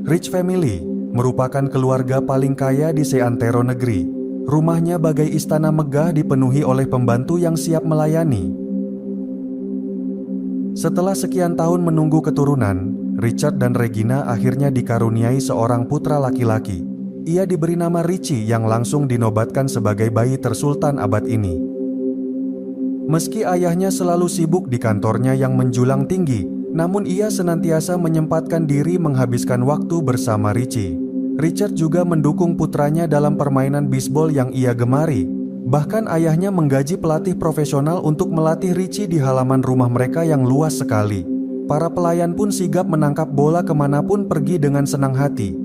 Rich Family merupakan keluarga paling kaya di seantero negeri. Rumahnya bagai istana megah dipenuhi oleh pembantu yang siap melayani. Setelah sekian tahun menunggu keturunan, Richard dan Regina akhirnya dikaruniai seorang putra laki-laki. Ia diberi nama Richie yang langsung dinobatkan sebagai bayi tersultan abad ini. Meski ayahnya selalu sibuk di kantornya yang menjulang tinggi, namun ia senantiasa menyempatkan diri menghabiskan waktu bersama Richie. Richard juga mendukung putranya dalam permainan bisbol yang ia gemari. Bahkan ayahnya menggaji pelatih profesional untuk melatih Richie di halaman rumah mereka yang luas sekali. Para pelayan pun sigap menangkap bola kemanapun pergi dengan senang hati.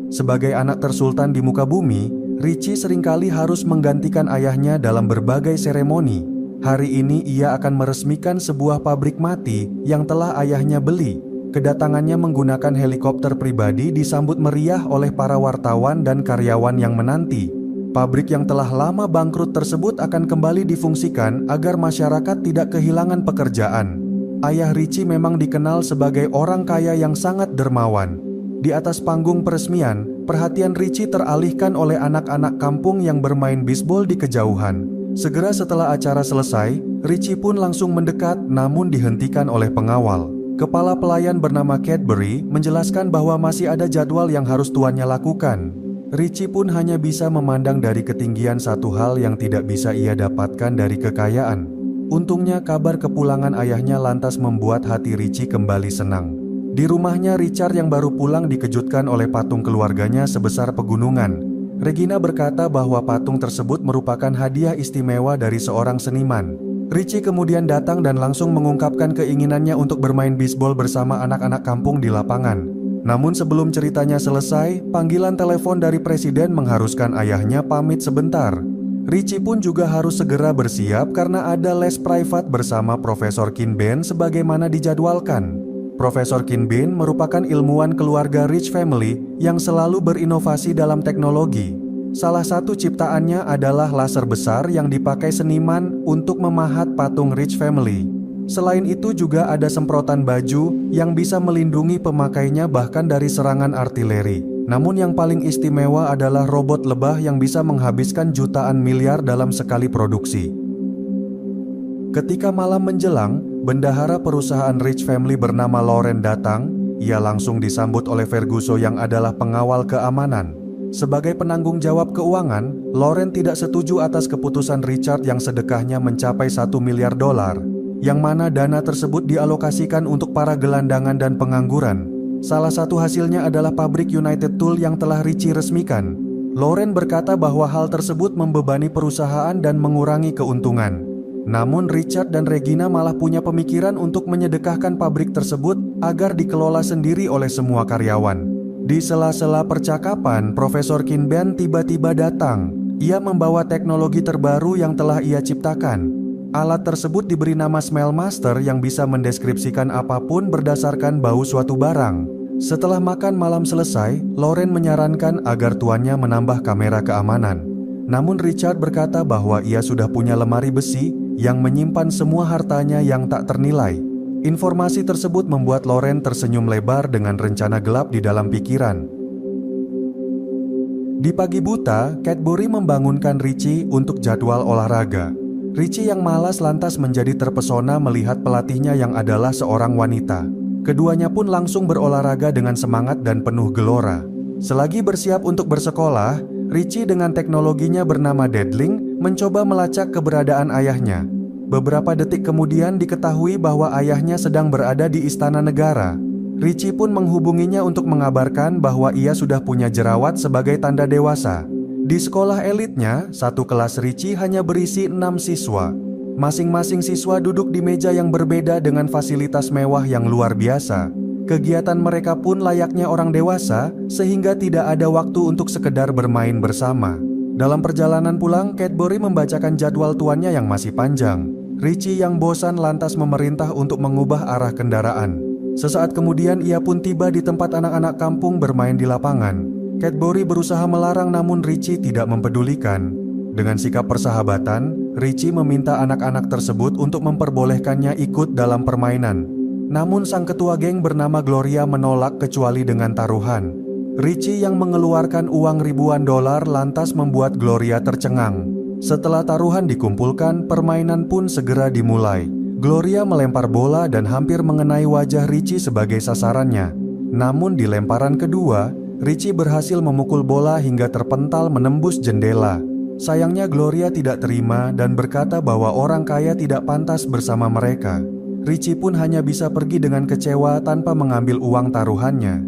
Sebagai anak tersultan di muka bumi, Richie seringkali harus menggantikan ayahnya dalam berbagai seremoni. Hari ini ia akan meresmikan sebuah pabrik mati yang telah ayahnya beli. Kedatangannya menggunakan helikopter pribadi disambut meriah oleh para wartawan dan karyawan yang menanti. Pabrik yang telah lama bangkrut tersebut akan kembali difungsikan agar masyarakat tidak kehilangan pekerjaan. Ayah Richie memang dikenal sebagai orang kaya yang sangat dermawan. Di atas panggung peresmian, perhatian Richie teralihkan oleh anak-anak kampung yang bermain bisbol di kejauhan. Segera setelah acara selesai, Richie pun langsung mendekat namun dihentikan oleh pengawal. Kepala pelayan bernama Cadbury menjelaskan bahwa masih ada jadwal yang harus tuannya lakukan. Richie pun hanya bisa memandang dari ketinggian satu hal yang tidak bisa ia dapatkan dari kekayaan. Untungnya kabar kepulangan ayahnya lantas membuat hati Richie kembali senang. Di rumahnya, Richard yang baru pulang dikejutkan oleh patung keluarganya sebesar pegunungan. Regina berkata bahwa patung tersebut merupakan hadiah istimewa dari seorang seniman. Richie kemudian datang dan langsung mengungkapkan keinginannya untuk bermain bisbol bersama anak-anak kampung di lapangan. Namun sebelum ceritanya selesai, panggilan telepon dari presiden mengharuskan ayahnya pamit sebentar. Richie pun juga harus segera bersiap karena ada les privat bersama Profesor Kinben sebagaimana dijadwalkan. Profesor Kinben merupakan ilmuwan keluarga Rich Family yang selalu berinovasi dalam teknologi. Salah satu ciptaannya adalah laser besar yang dipakai seniman untuk memahat patung Rich Family. Selain itu juga ada semprotan baju yang bisa melindungi pemakainya bahkan dari serangan artileri. Namun yang paling istimewa adalah robot lebah yang bisa menghabiskan jutaan miliar dalam sekali produksi. Ketika malam menjelang, bendahara perusahaan Rich Family bernama Lauren datang. Ia langsung disambut oleh Ferguson yang adalah pengawal keamanan. Sebagai penanggung jawab keuangan, Lauren tidak setuju atas keputusan Richard yang sedekahnya mencapai $1 miliar, yang mana dana tersebut dialokasikan untuk para gelandangan dan pengangguran. Salah satu hasilnya adalah pabrik United Tool yang telah Richie resmikan. Lauren berkata bahwa hal tersebut membebani perusahaan dan mengurangi keuntungan. Namun Richard dan Regina malah punya pemikiran untuk menyedekahkan pabrik tersebut agar dikelola sendiri oleh semua karyawan. Di sela-sela percakapan, Profesor Kinben tiba-tiba datang. Ia membawa teknologi terbaru yang telah ia ciptakan. Alat tersebut diberi nama Smell Master yang bisa mendeskripsikan apapun berdasarkan bau suatu barang. Setelah makan malam selesai, Lauren menyarankan agar tuannya menambah kamera keamanan. Namun Richard berkata bahwa ia sudah punya lemari besi yang menyimpan semua hartanya yang tak ternilai. Informasi tersebut membuat Lauren tersenyum lebar dengan rencana gelap di dalam pikiran. Di pagi buta, Cadbury membangunkan Richie untuk jadwal olahraga. Richie yang malas lantas menjadi terpesona melihat pelatihnya yang adalah seorang wanita. Keduanya pun langsung berolahraga dengan semangat dan penuh gelora. Selagi bersiap untuk bersekolah, Richie dengan teknologinya bernama Deadlink mencoba melacak keberadaan ayahnya. Beberapa detik kemudian diketahui bahwa ayahnya sedang berada di istana negara. Richie pun menghubunginya untuk mengabarkan bahwa ia sudah punya jerawat sebagai tanda dewasa. Di sekolah elitnya, satu kelas Richie hanya berisi 6 siswa. Masing-masing siswa duduk di meja yang berbeda dengan fasilitas mewah yang luar biasa. Kegiatan mereka pun layaknya orang dewasa, sehingga tidak ada waktu untuk sekedar bermain bersama. Dalam perjalanan pulang, Cadbury membacakan jadwal tuannya yang masih panjang. Richie yang bosan lantas memerintah untuk mengubah arah kendaraan. Sesaat kemudian ia pun tiba di tempat anak-anak kampung bermain di lapangan. Cadbury berusaha melarang namun Richie tidak mempedulikan. Dengan sikap persahabatan, Richie meminta anak-anak tersebut untuk memperbolehkannya ikut dalam permainan. Namun sang ketua geng bernama Gloria menolak kecuali dengan taruhan. Richie yang mengeluarkan uang ribuan dolar lantas membuat Gloria tercengang. Setelah taruhan dikumpulkan, permainan pun segera dimulai. Gloria melempar bola dan hampir mengenai wajah Richie sebagai sasarannya. Namun di lemparan kedua, Richie berhasil memukul bola hingga terpental menembus jendela. Sayangnya Gloria tidak terima dan berkata bahwa orang kaya tidak pantas bersama mereka. Richie pun hanya bisa pergi dengan kecewa tanpa mengambil uang taruhannya.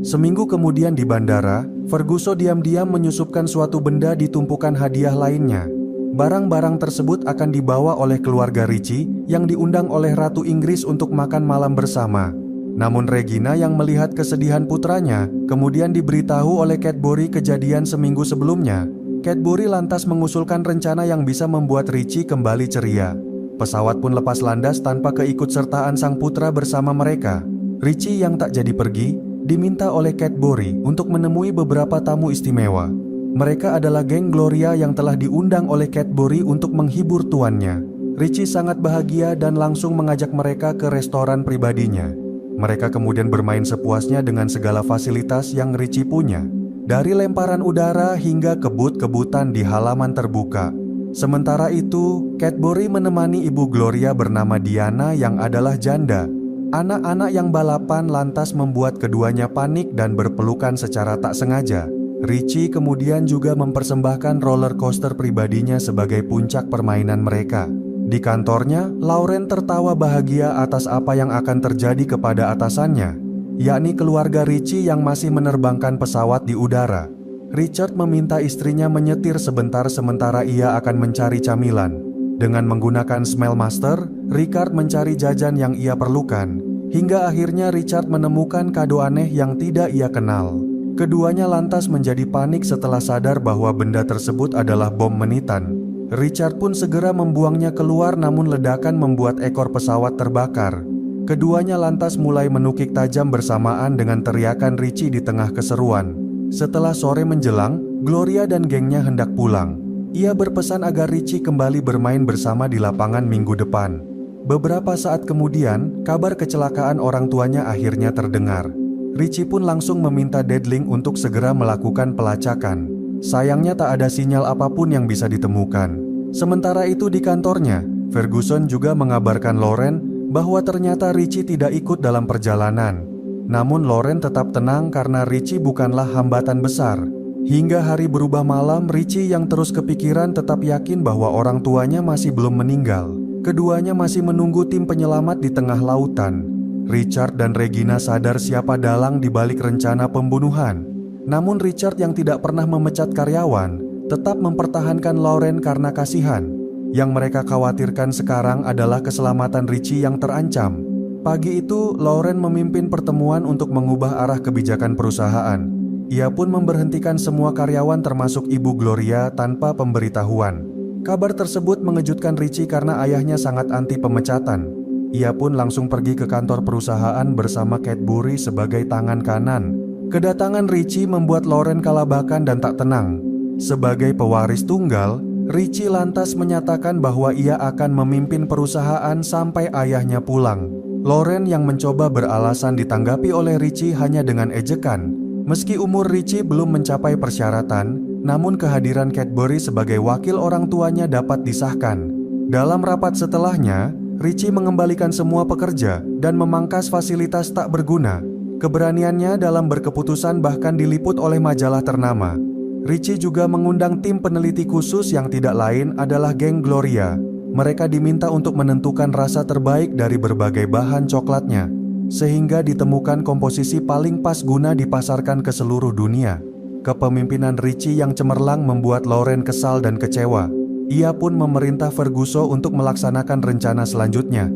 Seminggu kemudian di bandara, Ferguson diam-diam menyusupkan suatu benda di tumpukan hadiah lainnya. Barang-barang tersebut akan dibawa oleh keluarga Richie yang diundang oleh Ratu Inggris untuk makan malam bersama. Namun Regina yang melihat kesedihan putranya kemudian diberitahu oleh Cadbury kejadian seminggu sebelumnya. Cadbury lantas mengusulkan rencana yang bisa membuat Richie kembali ceria. Pesawat pun lepas landas tanpa keikutsertaan sang putra bersama mereka. Richie yang tak jadi pergi diminta oleh Cadbury untuk menemui beberapa tamu istimewa. Mereka adalah geng Gloria yang telah diundang oleh Cadbury untuk menghibur tuannya. Richie sangat bahagia dan langsung mengajak mereka ke restoran pribadinya. Mereka kemudian bermain sepuasnya dengan segala fasilitas yang Richie punya, dari lemparan udara hingga kebut-kebutan di halaman terbuka. Sementara itu, Cadbury menemani ibu Gloria bernama Diana yang adalah janda. Anak-anak yang balapan lantas membuat keduanya panik dan berpelukan secara tak sengaja. Richie kemudian juga mempersembahkan roller coaster pribadinya sebagai puncak permainan mereka. Di kantornya, Lauren tertawa bahagia atas apa yang akan terjadi kepada atasannya, yakni keluarga Richie yang masih menerbangkan pesawat di udara. Richard meminta istrinya menyetir sebentar sementara ia akan mencari camilan. Dengan menggunakan Smell Master, Richard mencari jajan yang ia perlukan, hingga akhirnya Richard menemukan kado aneh yang tidak ia kenal. Keduanya lantas menjadi panik setelah sadar bahwa benda tersebut adalah bom menitan. Richard pun segera membuangnya keluar namun ledakan membuat ekor pesawat terbakar. Keduanya lantas mulai menukik tajam bersamaan dengan teriakan Richie di tengah keseruan. Setelah sore menjelang, Gloria dan gengnya hendak pulang. Ia berpesan agar Richie kembali bermain bersama di lapangan minggu depan. Beberapa saat kemudian, kabar kecelakaan orang tuanya akhirnya terdengar. Richie pun langsung meminta Deadling untuk segera melakukan pelacakan. Sayangnya tak ada sinyal apapun yang bisa ditemukan. Sementara itu di kantornya, Ferguson juga mengabarkan Lauren bahwa ternyata Richie tidak ikut dalam perjalanan. Namun Lauren tetap tenang karena Richie bukanlah hambatan besar. Hingga hari berubah malam, Richie yang terus kepikiran tetap yakin bahwa orang tuanya masih belum meninggal. Keduanya masih menunggu tim penyelamat di tengah lautan. Richard dan Regina sadar siapa dalang di balik rencana pembunuhan. Namun Richard yang tidak pernah memecat karyawan tetap mempertahankan Lauren karena kasihan. Yang mereka khawatirkan sekarang adalah keselamatan Richie yang terancam. Pagi itu, Lauren memimpin pertemuan untuk mengubah arah kebijakan perusahaan. Ia pun memberhentikan semua karyawan termasuk Ibu Gloria tanpa pemberitahuan. Kabar tersebut mengejutkan Richie karena ayahnya sangat anti pemecatan. Ia pun langsung pergi ke kantor perusahaan bersama Cadbury sebagai tangan kanan. Kedatangan Richie membuat Lauren kalabakan dan tak tenang. Sebagai pewaris tunggal, Richie lantas menyatakan bahwa ia akan memimpin perusahaan sampai ayahnya pulang. Lauren yang mencoba beralasan ditanggapi oleh Richie hanya dengan ejekan. Meski umur Richie belum mencapai persyaratan, namun kehadiran Cadbury sebagai wakil orang tuanya dapat disahkan. Dalam rapat setelahnya, Richie mengembalikan semua pekerja dan memangkas fasilitas tak berguna. Keberaniannya dalam berkeputusan bahkan diliput oleh majalah ternama. Richie juga mengundang tim peneliti khusus yang tidak lain adalah geng Gloria. Mereka diminta untuk menentukan rasa terbaik dari berbagai bahan coklatnya, sehingga ditemukan komposisi paling pas guna dipasarkan ke seluruh dunia. Kepemimpinan Richie yang cemerlang membuat Lauren kesal dan kecewa. Ia pun memerintah Ferguson untuk melaksanakan rencana selanjutnya.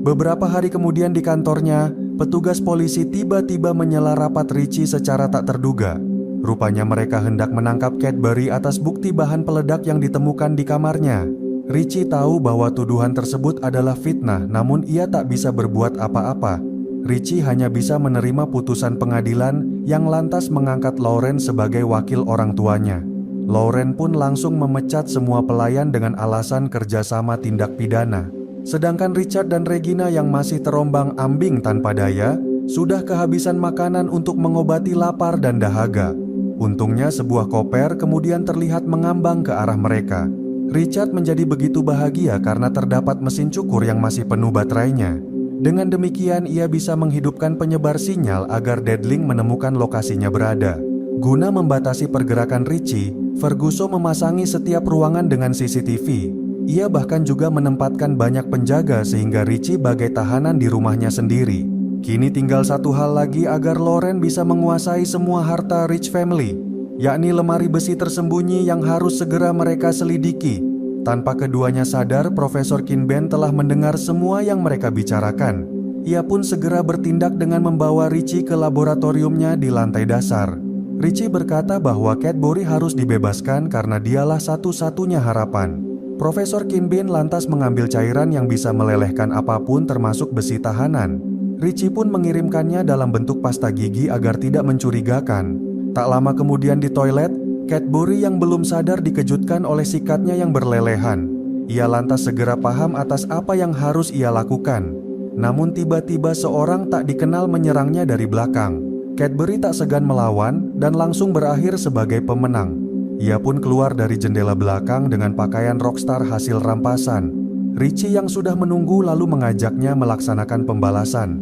Beberapa hari kemudian di kantornya, petugas polisi tiba-tiba menyela rapat Richie secara tak terduga. Rupanya mereka hendak menangkap Cadbury atas bukti bahan peledak yang ditemukan di kamarnya. Richie tahu bahwa tuduhan tersebut adalah fitnah, namun ia tak bisa berbuat apa-apa. Richie hanya bisa menerima putusan pengadilan yang lantas mengangkat Lauren sebagai wakil orang tuanya. Lauren pun langsung memecat semua pelayan dengan alasan kerjasama tindak pidana. Sedangkan Richard dan Regina yang masih terombang-ambing tanpa daya, sudah kehabisan makanan untuk mengobati lapar dan dahaga. Untungnya sebuah koper kemudian terlihat mengambang ke arah mereka. Richard menjadi begitu bahagia karena terdapat mesin cukur yang masih penuh baterainya. Dengan demikian ia bisa menghidupkan penyebar sinyal agar Deadling menemukan lokasinya berada. Guna membatasi pergerakan Richie, Ferguson memasangi setiap ruangan dengan CCTV. Ia bahkan juga menempatkan banyak penjaga sehingga Richie bagai tahanan di rumahnya sendiri. Kini tinggal satu hal lagi agar Lauren bisa menguasai semua harta Rich Family, yakni lemari besi tersembunyi yang harus segera mereka selidiki. Tanpa keduanya sadar, Profesor Kinben telah mendengar semua yang mereka bicarakan. Ia pun segera bertindak dengan membawa Richie ke laboratoriumnya di lantai dasar. Richie berkata bahwa Cadbury harus dibebaskan karena dialah satu-satunya harapan. Profesor Kinben lantas mengambil cairan yang bisa melelehkan apapun termasuk besi tahanan. Richie pun mengirimkannya dalam bentuk pasta gigi agar tidak mencurigakan. Tak lama kemudian di toilet, Cadbury yang belum sadar dikejutkan oleh sikatnya yang berlelehan. Ia lantas segera paham atas apa yang harus ia lakukan. Namun tiba-tiba seorang tak dikenal menyerangnya dari belakang. Cadbury tak segan melawan dan langsung berakhir sebagai pemenang. Ia pun keluar dari jendela belakang dengan pakaian rockstar hasil rampasan. Richie yang sudah menunggu lalu mengajaknya melaksanakan pembalasan.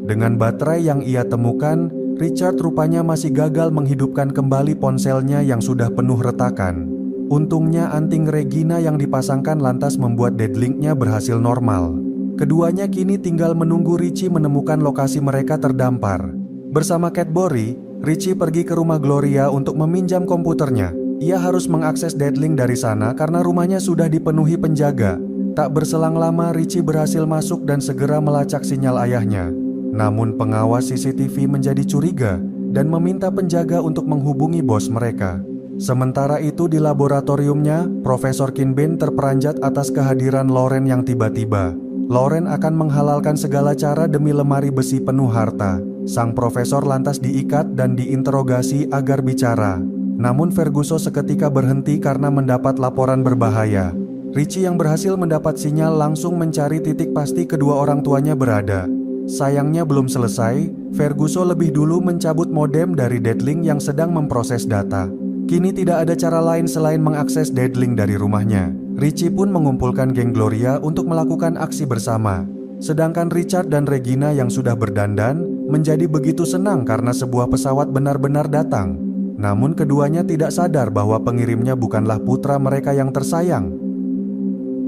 Dengan baterai yang ia temukan, Richard rupanya masih gagal menghidupkan kembali ponselnya yang sudah penuh retakan. Untungnya anting Regina yang dipasangkan lantas membuat deadlinknya berhasil normal. Keduanya kini tinggal menunggu Richie menemukan lokasi mereka terdampar. Bersama Cadbury, Richie pergi ke rumah Gloria untuk meminjam komputernya. Ia harus mengakses deadlink dari sana karena rumahnya sudah dipenuhi penjaga. Tak berselang lama Richie berhasil masuk dan segera melacak sinyal ayahnya. Namun pengawas CCTV menjadi curiga dan meminta penjaga untuk menghubungi bos mereka. Sementara itu di laboratoriumnya, Profesor Kinben terperanjat atas kehadiran Lauren yang tiba-tiba. Lauren akan menghalalkan segala cara demi lemari besi penuh harta. Sang profesor lantas diikat dan diinterogasi agar bicara. Namun Ferguson seketika berhenti karena mendapat laporan berbahaya. Richie yang berhasil mendapat sinyal langsung mencari titik pasti kedua orang tuanya berada. Sayangnya belum selesai, Ferguson lebih dulu mencabut modem dari Deadling yang sedang memproses data. Kini tidak ada cara lain selain mengakses Deadling dari rumahnya. Richie pun mengumpulkan geng Gloria untuk melakukan aksi bersama. Sedangkan Richard dan Regina yang sudah berdandan menjadi begitu senang karena sebuah pesawat benar-benar datang. Namun keduanya tidak sadar bahwa pengirimnya bukanlah putra mereka yang tersayang.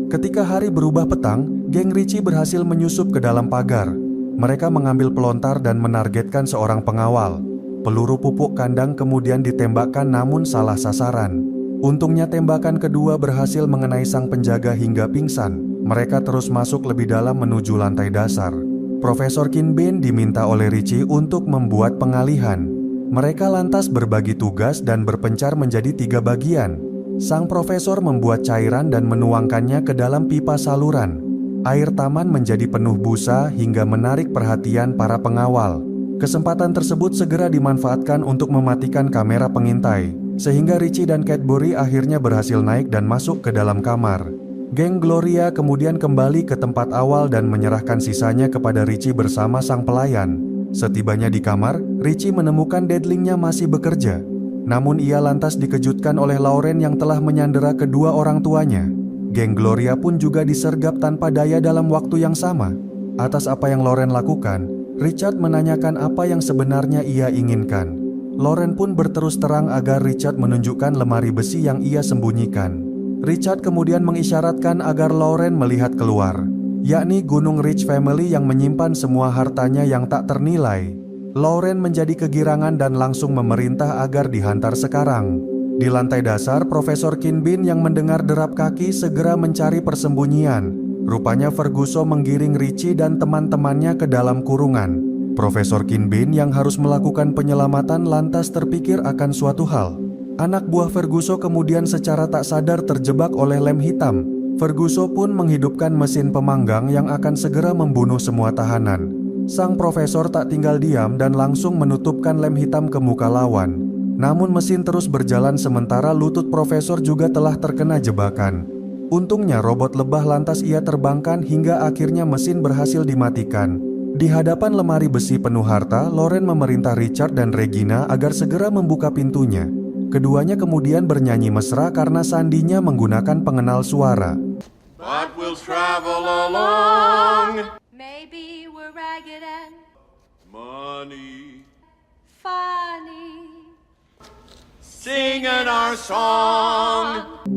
Ketika hari berubah petang, geng Richie berhasil menyusup ke dalam pagar. Mereka mengambil pelontar dan menargetkan seorang pengawal. Peluru pupuk kandang kemudian ditembakkan namun salah sasaran. Untungnya tembakan kedua berhasil mengenai sang penjaga hingga pingsan. Mereka terus masuk lebih dalam menuju lantai dasar. Profesor Kinben diminta oleh Richie untuk membuat pengalihan. Mereka lantas berbagi tugas dan berpencar menjadi 3 bagian. Sang profesor membuat cairan dan menuangkannya ke dalam pipa saluran. Air taman menjadi penuh busa hingga menarik perhatian para pengawal. Kesempatan tersebut segera dimanfaatkan untuk mematikan kamera pengintai, sehingga Richie dan Cadbury akhirnya berhasil naik dan masuk ke dalam kamar. Geng Gloria kemudian kembali ke tempat awal dan menyerahkan sisanya kepada Richie bersama sang pelayan. Setibanya di kamar, Richie menemukan Deadlingnya masih bekerja. Namun ia lantas dikejutkan oleh Lauren yang telah menyandera kedua orang tuanya. Geng Gloria pun juga disergap tanpa daya dalam waktu yang sama. Atas apa yang Lauren lakukan, Richard menanyakan apa yang sebenarnya ia inginkan. Lauren pun berterus terang agar Richard menunjukkan lemari besi yang ia sembunyikan. Richard kemudian mengisyaratkan agar Lauren melihat keluar, yakni Gunung Rich Family yang menyimpan semua hartanya yang tak ternilai. Lauren menjadi kegirangan dan langsung memerintah agar dihantar sekarang. Di lantai dasar, Profesor Kinben yang mendengar derap kaki segera mencari persembunyian. Rupanya Ferguson menggiring Richie dan teman-temannya ke dalam kurungan. Profesor Kinben yang harus melakukan penyelamatan lantas terpikir akan suatu hal. Anak buah Ferguson kemudian secara tak sadar terjebak oleh lem hitam. Ferguson pun menghidupkan mesin pemanggang yang akan segera membunuh semua tahanan. Sang profesor tak tinggal diam dan langsung menutupkan lem hitam ke muka lawan. Namun mesin terus berjalan sementara lutut profesor juga telah terkena jebakan. Untungnya robot lebah lantas ia terbangkan hingga akhirnya mesin berhasil dimatikan. Di hadapan lemari besi penuh harta, Lauren memerintah Richard dan Regina agar segera membuka pintunya. Keduanya kemudian bernyanyi mesra karena sandinya menggunakan pengenal suara. But we'll travel along. Maybe we're ragged and Money. funny. Singing our song.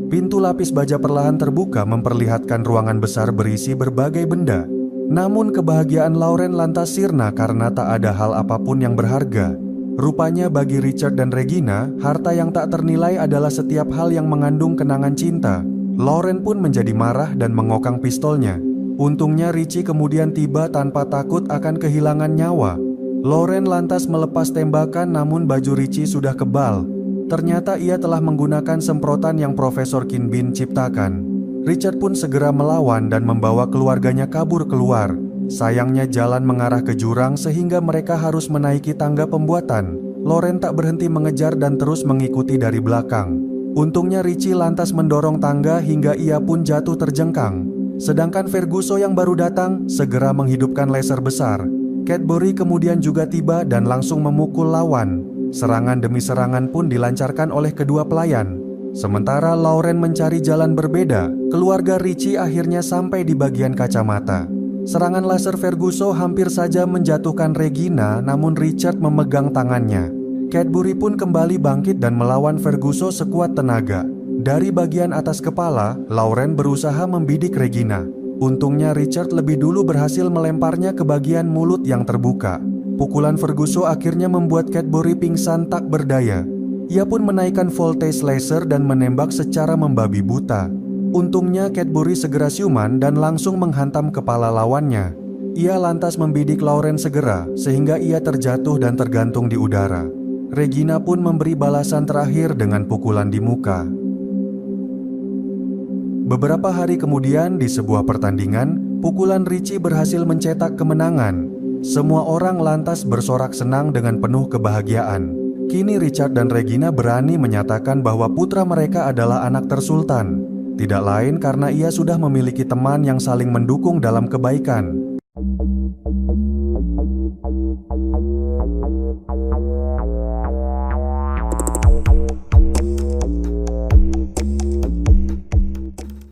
Pintu lapis baja perlahan terbuka memperlihatkan ruangan besar berisi berbagai benda. Namun kebahagiaan Lauren lantas sirna karena tak ada hal apapun yang berharga. Rupanya bagi Richard dan Regina, harta yang tak ternilai adalah setiap hal yang mengandung kenangan cinta. Lauren pun menjadi marah dan mengokang pistolnya. Untungnya Richie kemudian tiba tanpa takut akan kehilangan nyawa. Lauren lantas melepas tembakan namun baju Richie sudah kebal. Ternyata ia telah menggunakan semprotan yang Profesor Kinbin ciptakan. Richard pun segera melawan dan membawa keluarganya kabur keluar. Sayangnya jalan mengarah ke jurang sehingga mereka harus menaiki tangga pembuatan. Lauren tak berhenti mengejar dan terus mengikuti dari belakang. Untungnya Richie lantas mendorong tangga hingga ia pun jatuh terjengkang. Sedangkan Ferguson yang baru datang segera menghidupkan laser besar. Cadbury kemudian juga tiba dan langsung memukul lawan. Serangan demi serangan pun dilancarkan oleh kedua pelayan. Sementara Lauren mencari jalan berbeda, keluarga Richie akhirnya sampai di bagian kacamata. Serangan laser Ferguson hampir saja menjatuhkan Regina, namun Richard memegang tangannya. Cadbury pun kembali bangkit dan melawan Ferguson sekuat tenaga. Dari bagian atas kepala, Lauren berusaha membidik Regina. Untungnya Richard lebih dulu berhasil melemparnya ke bagian mulut yang terbuka. Pukulan Ferguson akhirnya membuat Cadbury pingsan tak berdaya. Ia pun menaikkan voltage laser dan menembak secara membabi buta. Untungnya Cadbury segera siuman dan langsung menghantam kepala lawannya. Ia lantas membidik Lauren segera sehingga ia terjatuh dan tergantung di udara. Regina pun memberi balasan terakhir dengan pukulan di muka. Beberapa hari kemudian di sebuah pertandingan, pukulan Richie berhasil mencetak kemenangan. Semua orang lantas bersorak senang dengan penuh kebahagiaan. Kini Richard dan Regina berani menyatakan bahwa putra mereka adalah anak tersultan. Tidak lain karena ia sudah memiliki teman yang saling mendukung dalam kebaikan.